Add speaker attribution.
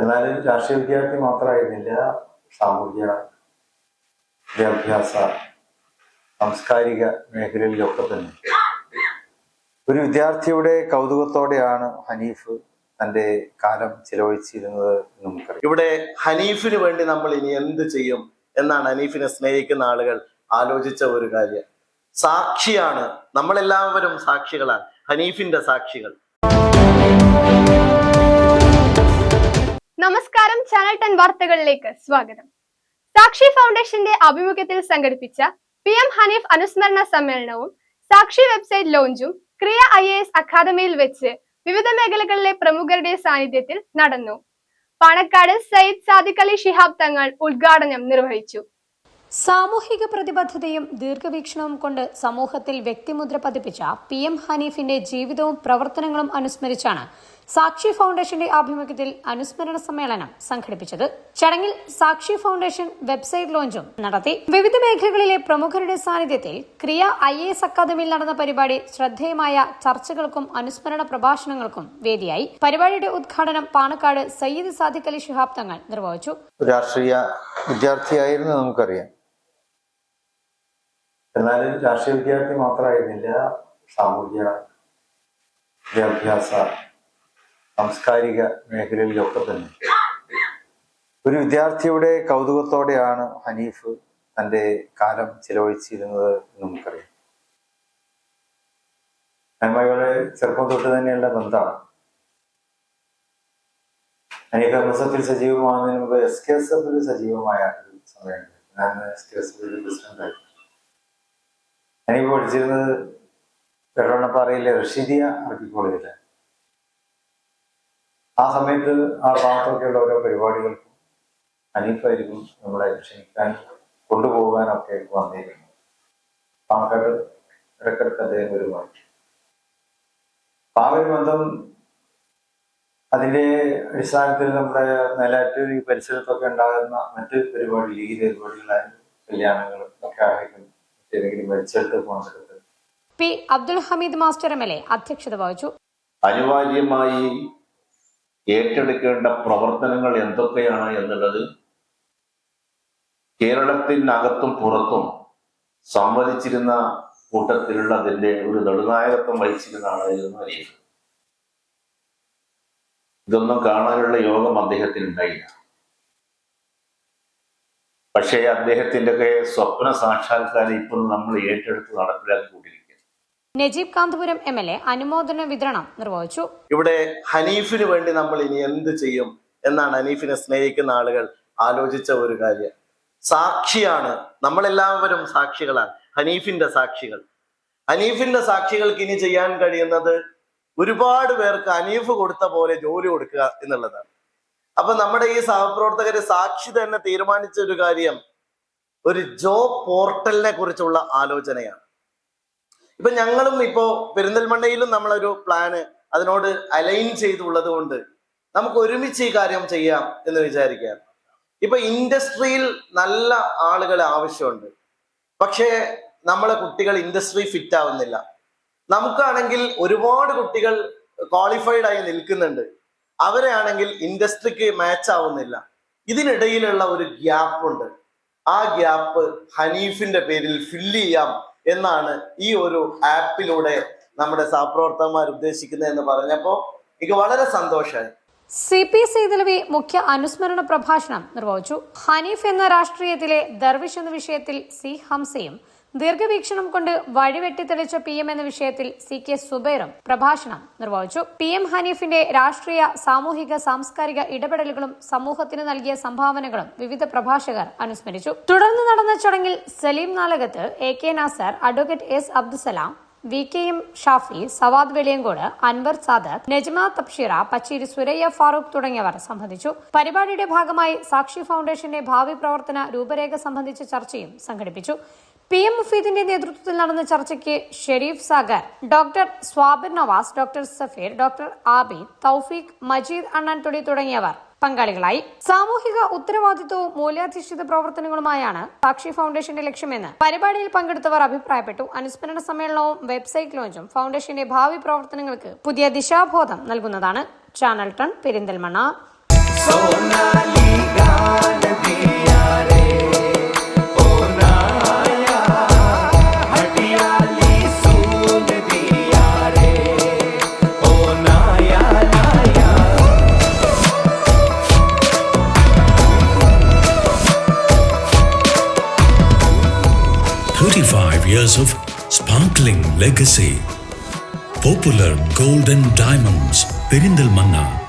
Speaker 1: എന്നാൽ രാഷ്ട്രീയ വിദ്യാർത്ഥി മാത്രമായിരുന്നില്ല, സാമൂഹ്യ വിദ്യാഭ്യാസ സാംസ്കാരിക മേഖലയിലൊക്കെ തന്നെ ഒരു വിദ്യാർത്ഥിയുടെ കൗതുകത്തോടെയാണ് ഹനീഫ് തന്റെ കാലം ചിലവഴിച്ചിരുന്നത് നമുക്കറിയാം.
Speaker 2: ഇവിടെ ഹനീഫിന് വേണ്ടി നമ്മൾ ഇനി എന്ത് ചെയ്യും എന്നാണ് ഹനീഫിനെ സ്നേഹിക്കുന്ന ആളുകൾ ആലോചിച്ച ഒരു കാര്യം. സാക്ഷിയാണ്, നമ്മളെല്ലാവരും സാക്ഷികളാണ്, ഹനീഫിന്റെ സാക്ഷികൾ.
Speaker 3: നമസ്കാരം, ചാനൽ 10 വാർത്തകളിലേക്ക് സ്വാഗതം. സാക്ഷി ഫൗണ്ടേഷന്റെ ആഭിമുഖ്യത്തിൽ സംഘടിപ്പിച്ച PM ഹനീഫ് അനുസ്മരണ സമ്മേളനവും സാക്ഷി വെബ്സൈറ്റ് ലോഞ്ചും ക്രിയ IAS അക്കാദമിയിൽ വെച്ച് വിവിധ മേഖലകളിലെ പ്രമുഖരുടെ സാന്നിധ്യത്തിൽ നടന്നു. പാണക്കാട് സയ്യിദ് സാദിഖ് അലി ശിഹാബ് തങ്ങൾ ഉദ്ഘാടനം നിർവഹിച്ചു.
Speaker 4: സാമൂഹിക പ്രതിബദ്ധതയും ദീർഘവീക്ഷണവും കൊണ്ട് സമൂഹത്തിൽ വ്യക്തിമുദ്ര പതിപ്പിച്ച PM ഹനീഫിന്റെ ജീവിതവും പ്രവർത്തനങ്ങളും അനുസ്മരിച്ചാണ് സാക്ഷി ഫൗണ്ടേഷന്റെ ആഭിമുഖ്യത്തിൽ അനുസ്മരണ സമ്മേളനം സംഘടിപ്പിച്ചത്. ചടങ്ങിൽ സാക്ഷി ഫൗണ്ടേഷൻ വെബ്സൈറ്റ് ലോഞ്ചും നടത്തി. വിവിധ മേഖലകളിലെ പ്രമുഖരുടെ സാന്നിധ്യത്തിൽ ക്രിയ IAS അക്കാദമിയിൽ നടന്ന പരിപാടി ശ്രദ്ധേയമായ ചർച്ചകൾക്കും അനുസ്മരണ പ്രഭാഷണങ്ങൾക്കും വേദിയായി. പരിപാടിയുടെ ഉദ്ഘാടനം പാണക്കാട് സയ്യിദ് സാദിഖ് അലി ശിഹാബ് തങ്ങൾ നിർവഹിച്ചു.
Speaker 1: രാഷ്ട്രീയ വിദ്യാർത്ഥിയായിരുന്നു നമുക്കറിയാം. എന്നാൽ രാഷ്ട്രീയ വിദ്യാർത്ഥി മാത്രമായിരുന്നില്ല, സാമൂഹ്യ വിദ്യാഭ്യാസ സാംസ്കാരിക മേഖലയിലൊക്കെ തന്നെ ഒരു വിദ്യാർത്ഥിയുടെ കൗതുകത്തോടെയാണ് ഹനീഫ് തന്റെ കാലം ചിലവഴിച്ചിരുന്നത് നമുക്കറിയാം. നന്മയുടെ ചെറുപ്പം തൊട്ട് തന്നെയുള്ള ബന്ധമാണ്. ഹനീഫ് MSF സജീവമാകുന്നതിന് മുമ്പ് SKSF സജീവമായ ഒരു സമയമുണ്ട്. ഞാൻ SKSF പ്രസിഡന്റായി. ഹനീഫ് പഠിച്ചിരുന്നത് വെള്ളവണ്ണപ്പാറയിലെ റഷീദിയ അറബി കോളേജിലാണ്. ആ സമയത്ത് ആ ഭാഗത്തൊക്കെയുള്ള ഓരോ പരിപാടികൾക്കും ഹനീഫായിരിക്കും നമ്മളെ ക്ഷണിക്കാൻ കൊണ്ടുപോകാനൊക്കെ വന്നിരുന്നു. പാണക്കാട് ഇടക്കിടക്ക് അദ്ദേഹം വരുമായി. ആ ഒരു ബന്ധം അതിന്റെ അടിസ്ഥാനത്തിൽ നമ്മുടെ മേലാറ്റൂർ ഈ പരിസരത്തൊക്കെ ഉണ്ടാകുന്ന മറ്റ് പരിപാടി, ലീഗിലെ പരിപാടികളായാലും കല്യാണങ്ങളും ഒക്കെ ആയിരിക്കും ഏതെങ്കിലും മരിച്ചെടുത്ത് പോകേണ്ടത്.
Speaker 4: P. Abdul Hameed master MLA അധ്യക്ഷത വഹിച്ചു.
Speaker 5: അനിവാര്യമായി ഏറ്റെടുക്കേണ്ട പ്രവർത്തനങ്ങൾ എന്തൊക്കെയാണ് എന്നുള്ളത് കേരളത്തിനകത്തും പുറത്തും സംവദിച്ചിരുന്ന കൂട്ടത്തിലുള്ള അതിന്റെ ഒരു നെടുനായകത്വം വഹിച്ചിരുന്ന ആളായിരുന്നു ഹനീഫ്. ഇതൊന്നും കാണാനുള്ള യോഗം അദ്ദേഹത്തിന് ഉണ്ടായില്ല. പക്ഷേ അദ്ദേഹത്തിന്റെ ഒക്കെ സ്വപ്ന സാക്ഷാത്കാരം ഇപ്പോൾ നമ്മൾ ഏറ്റെടുത്ത് നടപ്പിലാക്കിക്കൊണ്ടിരിക്കുക.
Speaker 4: നജീബ് കാന്തപുരം MLA അനുമോദന വിതരണം നിർവഹിച്ചു.
Speaker 2: ഇവിടെ ഹനീഫിന് വേണ്ടി നമ്മൾ ഇനി എന്ത് ചെയ്യും എന്നാണ് ഹനീഫിനെ സ്നേഹിക്കുന്ന ആളുകൾ ആലോചിച്ച ഒരു കാര്യം. സാക്ഷിയാണ്, നമ്മളെല്ലാവരും സാക്ഷികളാണ്, ഹനീഫിന്റെ സാക്ഷികൾ. ഹനീഫിന്റെ സാക്ഷികൾക്ക് ഇനി ചെയ്യാൻ കഴിയുന്നത് ഒരുപാട് പേർക്ക് ഹനീഫ് കൊടുത്ത പോലെ ജോലി കൊടുക്കുക എന്നുള്ളതാണ്. അപ്പൊ നമ്മുടെ ഈ സഹപ്രവർത്തകര് സാക്ഷി തന്നെ തീരുമാനിച്ച ഒരു കാര്യം ഒരു ജോബ് പോർട്ടലിനെ കുറിച്ചുള്ള ആലോചനയാണ്. ഇപ്പൊ ഞങ്ങളും ഇപ്പോ പെരിന്തൽമണ്ണയിലും നമ്മളൊരു പ്ലാന് അതിനോട് അലൈൻ ചെയ്തുള്ളത് കൊണ്ട് നമുക്ക് ഒരുമിച്ച് ഈ കാര്യം ചെയ്യാം എന്ന് വിചാരിക്കുകയാണ്. ഇപ്പൊ ഇൻഡസ്ട്രിയിൽ നല്ല ആളുകളെ ആവശ്യമുണ്ട്. പക്ഷേ നമ്മളെ കുട്ടികൾ ഇൻഡസ്ട്രി ഫിറ്റ് ആവുന്നില്ല. നമുക്കാണെങ്കിൽ ഒരുപാട് കുട്ടികൾ ക്വാളിഫൈഡ് ആയി നിൽക്കുന്നുണ്ട്. അവരെ ആണെങ്കിൽ ഇൻഡസ്ട്രിക്ക് മാച്ച് ആവുന്നില്ല. ഇതിനിടയിലുള്ള ഒരു ഗ്യാപ്പ് ഉണ്ട്. ആ ഗ്യാപ്പ് ഹനീഫിന്റെ പേരിൽ ഫില്ല് ചെയ്യാം എന്നാണ് ഈ ഒരു ആപ്പിലൂടെ നമ്മുടെ സഹപ്രവർത്തകന്മാർ ഉദ്ദേശിക്കുന്നത് എന്ന് പറഞ്ഞപ്പോൾ എനിക്ക് വളരെ സന്തോഷമായി.
Speaker 4: CP സൈദലവി മുഖ്യ അനുസ്മരണ പ്രഭാഷണം നിർവഹിച്ചു. ഹനീഫ് എന്ന രാഷ്ട്രീയത്തിലെ ദർവിഷ് എന്ന വിഷയത്തിൽ C. ഹംസയും ദീർഘവീക്ഷണം കൊണ്ട് വഴിവെട്ടിത്തെളിച്ച PM എന്ന വിഷയത്തിൽ CK സുബൈറും പ്രഭാഷണം നിർവഹിച്ചു. PM ഹനീഫിന്റെ രാഷ്ട്രീയ, സാമൂഹിക, സാംസ്കാരിക ഇടപെടലുകളും സമൂഹത്തിന് നൽകിയ സംഭാവനകളും വിവിധ പ്രഭാഷകർ അനുസ്മരിച്ചു. തുടർന്ന് നടന്ന ചടങ്ങിൽ Saleem Nalakath, AK Nasar, advocate S. Abdussalam, VKM Shafi, Savad Veliyankode, Anwar Sadath, Najma Thabsheera, Pacheri Surayya Farooq തുടങ്ങിയവർ സംബന്ധിച്ചു. പരിപാടിയുടെ ഭാഗമായി സാക്ഷി ഫൗണ്ടേഷന്റെ ഭാവി പ്രവർത്തന രൂപരേഖ സംബന്ധിച്ച ചർച്ചയും സംഘടിപ്പിച്ചു. PM മുഫീദിന്റെ നേതൃത്വത്തിൽ നടന്ന ചർച്ചയ്ക്ക് Sherif Sagar, doctor Swabir Navas, doctor Safeer, doctor Abid, Thoufeeq, Majeed Annanthodi തുടങ്ങിയവർ പങ്കാളികളായി. സാമൂഹിക ഉത്തരവാദിത്വവും മൂല്യാധിഷ്ഠിത പ്രവർത്തനങ്ങളുമായാണ് സാക്ഷി ഫൗണ്ടേഷന്റെ ലക്ഷ്യമെന്ന് പരിപാടിയിൽ പങ്കെടുത്തവർ അഭിപ്രായപ്പെട്ടു. അനുസ്മരണ സമ്മേളനവും വെബ്സൈറ്റ് ലോഞ്ചും ഫൗണ്ടേഷന്റെ ഭാവി പ്രവർത്തനങ്ങൾക്ക് പുതിയ ദിശാബോധം നൽകുന്നതാണ്. ചാനൽ 10 പെരിന്തൽമണ്ണ.
Speaker 6: सोनाली गाल दिया रे ओ नाया हटियाली सून दिया रे ओ नाया नाया
Speaker 7: 35 years of sparkling legacy. Popular Gold and Diamonds, Perindalmanna.